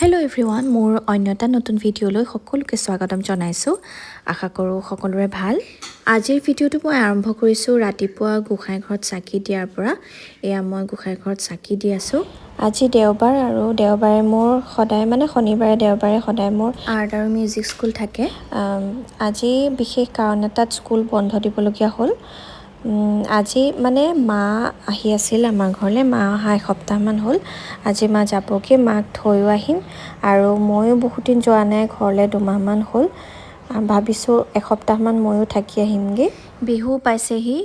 Hello' everyone, মোৰ অন্য এটা নতুন ভিডিঅ'লৈ সকলোকে স্বাগতম জনাইছোঁ। আশা কৰোঁ সকলোৰে ভাল। আজিৰ ভিডিঅ'টো মই আৰম্ভ কৰিছোঁ ৰাতিপুৱা গোঁসাই ঘৰত চাকি দিয়াৰ পৰা। এয়া মই গোঁসাই ঘৰত চাকি দি আছোঁ। আজি দেওবাৰ আৰু দেওবাৰে মোৰ সদায় শনিবাৰে দেওবাৰে সদায় মোৰ আৰ্ট আৰু মিউজিক স্কুল থাকে। আজি বিশেষ কাৰণ এটাত স্কুল বন্ধ দিবলগীয়া হ'ল। আজি মা আহি আছিল আমাৰ ঘৰলৈ। মা অহা এসপ্তাহমান হ'ল। আজি মা যাবগৈ, মাক থৈও আহিম আৰু ময়ো বহুত দিন যোৱা নাই ঘৰলৈ, 2 মাহমান হ'ল। ভাবিছোঁ এসপ্তাহমান ময়ো থাকি আহিমগৈ। বিহু পাইছেহি,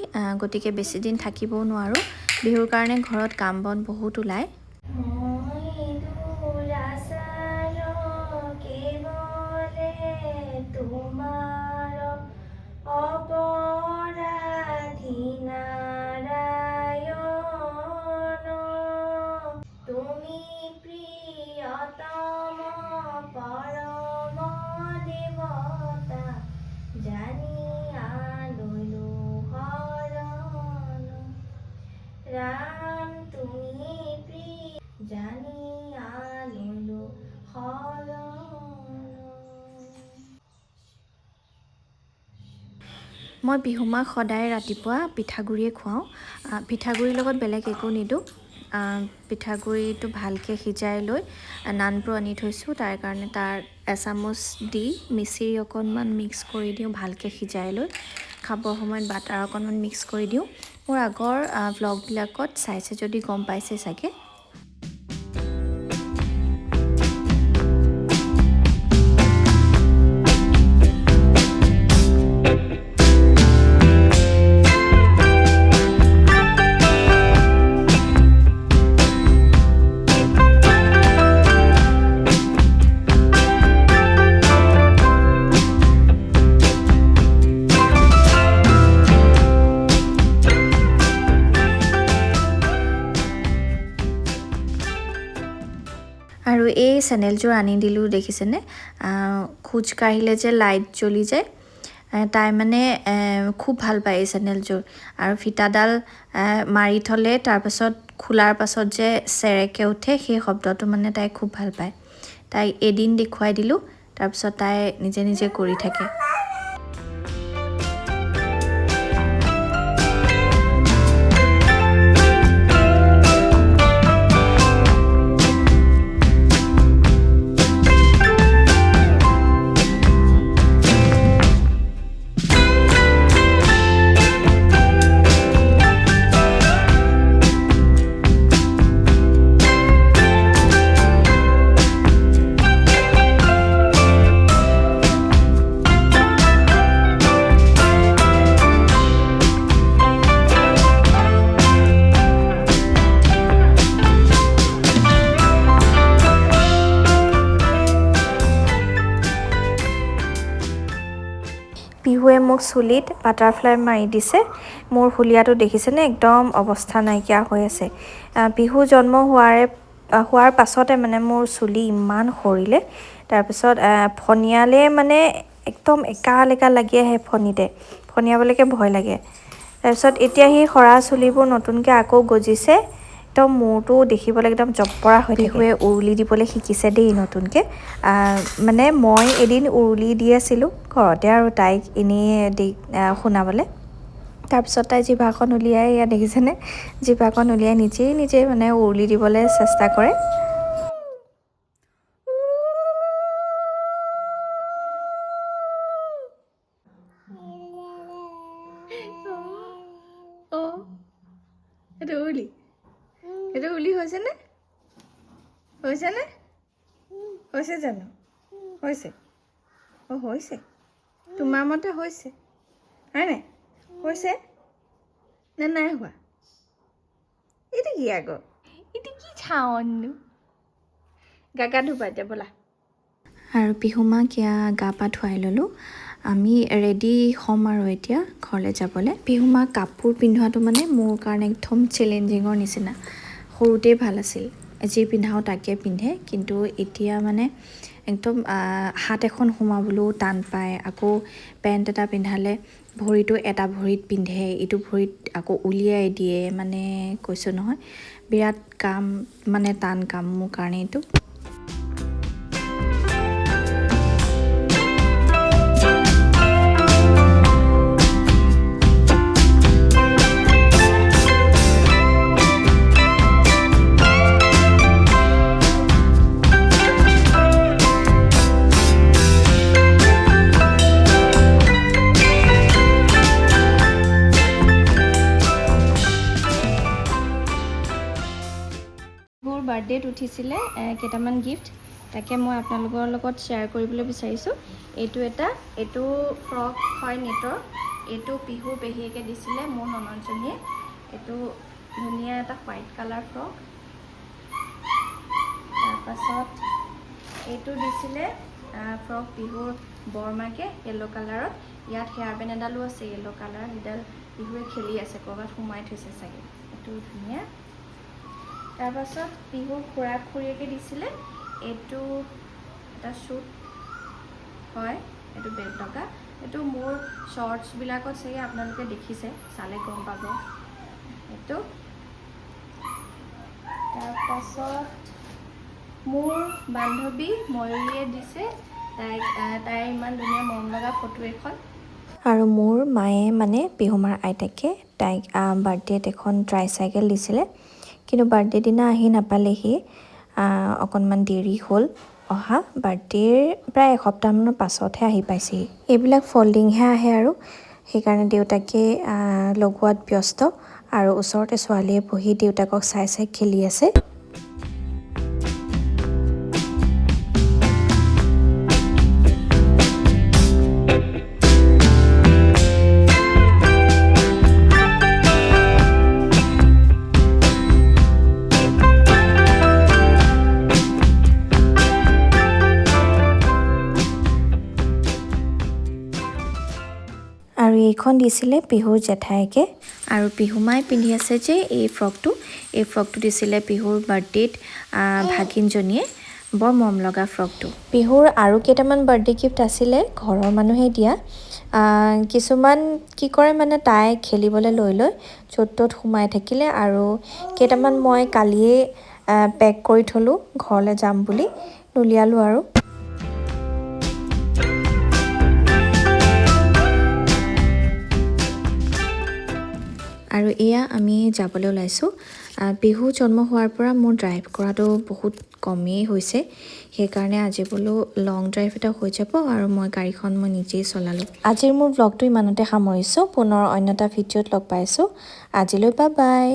গতিকে বেছিদিন থাকিবও নোৱাৰোঁ। বিহুৰ কাৰণে ঘৰত কাম বন বহুত ওলায়। মই বিহু মাক সদায় ৰাতিপুৱা পিঠাগুড়িয়ে খুৱাওঁ। পিঠাগুড়িৰ লগত বেলেগ একো নিদিওঁ। পিঠাগুড়িটো ভালকৈ সিজাই লৈ নানবোৰ আনি থৈছোঁ, তাৰ কাৰণে তাৰ এচামুচ দি মিচিৰি অকণমান মিক্স কৰি দিওঁ, ভালকৈ সিজাই লৈ খাবৰ সময়ত বাটাৰ অকণমান মিক্স কৰি দিওঁ। মোৰ আগৰ ভ্লগবিলাকত চাইছে যদি গম পাইছে চাগে। আৰু এই চেনেলযোৰ আনি দিলোঁ, দেখিছেনে? খোজ কাঢ়িলে যে লাইট জ্বলি যায়। তাই খুব ভাল পায় এই চেনেলযোৰ। আৰু ফিটাডাল মাৰি থ'লে তাৰপাছত খোলাৰ পাছত যে চেৰেকে উঠে, সেই শব্দটো তাই খুব ভাল পায়। তাইক এদিন দেখুৱাই দিলোঁ, তাৰপিছত তাই নিজে নিজে কৰি থাকে। পিহুৱে মোক চুলিত বাটাৰফ্লাই মাৰি দিছে। মোৰ হুলীয়াটো দেখিছেনে? একদম অৱস্থা নাইকিয়া হৈ আছে। পিহু জন্ম হোৱাৰ পাছতে মোৰ চুলি ইমান সৰিলে। তাৰপিছত ফণিয়ালে একদম একাল একাল লাগি আহে ফণিতে। ফণিয়াবলৈকে ভয় লাগে। তাৰপিছত এতিয়া সেই সৰা চুলিবোৰ নতুনকৈ আকৌ গজিছে। একদম মূৰটো দেখিবলৈ একদম জপৰা হৈ থাকে। পিহুৱে উৰুলি দিবলৈ শিকিছে দেই নতুনকৈ। মই এদিন উৰুলি দি আছিলোঁ ঘৰতে আৰু তাইক এনেই শুনাবলৈ। তাৰপিছত তাই জিভাখন উলিয়াই, এয়া দেখিছেনে? জিভাখন উলিয়াই নিজেই উৰুলি দিবলৈ চেষ্টা কৰে। এইটো উৰুলি হৈছেনে? হৈছে জানো? হৈছে? হৈছে? তোমাৰ মতে হৈছে হয় নাই? হৈছে নে নাই হোৱা? এইটো কি আকৌ? এইটো কি চাউণ্ডনো? গা ধুবা এতিয়া ব'লা। আৰু পিহু মাক গা পা ধুৱাই ল'লোঁ। আমি ৰেডি হ'ম আৰু এতিয়া ঘৰলৈ যাবলৈ। পিহু মাক কাপোৰ পিন্ধোৱাটো মোৰ কাৰণে একদম চেলেঞ্জিঙৰ নিচিনা। সৰুতেই ভাল আছিল, যি পিন্ধাওঁ তাকে পিন্ধে, কিন্তু এতিয়া একদম হাত এখন সোমাবলৈও টান পায়। আকৌ পেণ্ট এটা পিন্ধালে ভৰিটো এটা ভৰিত পিন্ধে, ইটো ভৰিত আকৌ উলিয়াই দিয়ে। কৈছোঁ নহয়, বিৰাট কাম, টান কাম মোৰ কাৰণে এইটো। বাৰ্থডেত উঠিছিলে কেইটামান গিফ্ট তাকে মই আপোনালোকৰ লগত শ্বেয়াৰ কৰিবলৈ বিচাৰিছোঁ এইটো ফ্ৰক হয় নেটৰ এইটো পিহু পেহীয়েকে দিছিলে মোৰ ননদজনীয়ে এইটো ধুনীয়া এটা হোৱাইট কালাৰ ফ্ৰক তাৰপাছত এইটো দিছিলে ফ্ৰক পিহুৰ বৰমাকে য়েল্লো কালাৰত ইয়াত হেয়াৰ বেণ্ড এডালো আছে য়েল্লো কালাৰ এডাল পিহুৱে খেলি আছে ক'ৰবাত সোমাই থৈছে চাগে এইটো ধুনীয়া তাৰপাছত পিহুৰ খুৰীয়েকে দিছিলে এইটো এটা শ্বুট হয় এইটো বেগ লগা এইটো মোৰ শ্বৰ্টছবিলাকত চাগে আপোনালোকে দেখিছে চালে গম পাব এইটো তাৰপাছত মোৰ বান্ধৱী ময়ূৰীয়ে দিছে তাইৰ ইমান ধুনীয়া মৰম লগা ফটো এখন আৰু মোৰ মায়ে মানে পিহুমাৰ আইতাকে তাইক বাৰ্থডেত এখন ট্ৰাইচাইকেল দিছিলে কিন্তু বাৰ্থডে দিনা আহি নাপালেহি অকণমান দেৰি হ'ল অহা বাৰ্থডেৰ প্ৰায় এসপ্তাহমানৰ পাছতহে আহি পাইছেহি এইবিলাক ফল্ডিংহে আহে আৰু সেইকাৰণে দেউতাকে লগোৱাত ব্যস্ত আৰু ওচৰতে ছোৱালীয়ে বহি দেউতাকক চাই খেলি আছে আৰু এইখন দিছিলে পিহুৰ জেঠাইকে আৰু পিহুমাই পিন্ধি আছে যে এই ফ্ৰকটো দিছিলে পিহুৰ বাৰ্থডেত ভাগিনজনীয়ে বৰ মৰম লগা ফ্ৰকটো পিহুৰ আৰু কেইটামান বাৰ্থডে গিফ্ট আছিলে ঘৰৰ মানুহে দিয়া কিছুমান কি কৰে মানে তাই খেলিবলৈ লৈ য'ত ত'ত সোমাই থাকিলে আৰু কেইটামান মই কালিয়ে পেক কৰি থলোঁ ঘৰলৈ যাম বুলি নুলিয়ালোঁ আৰু এয়া আমি যাবলৈ ওলাইছোঁ পিহু জন্ম হোৱাৰ পৰা মোৰ ড্ৰাইভ কৰাটো বহুত কমেই হৈছে সেইকাৰণে আজি বোলো লং ড্ৰাইভ এটা হৈ যাব আৰু মই গাড়ীখন নিজেই চলালোঁ আজিৰ মোৰ ব্লগটো ইমানতে সামৰিছোঁ পুনৰ অন্য এটা ভিডিঅ'ত লগ পাইছোঁ আজিলৈ বাই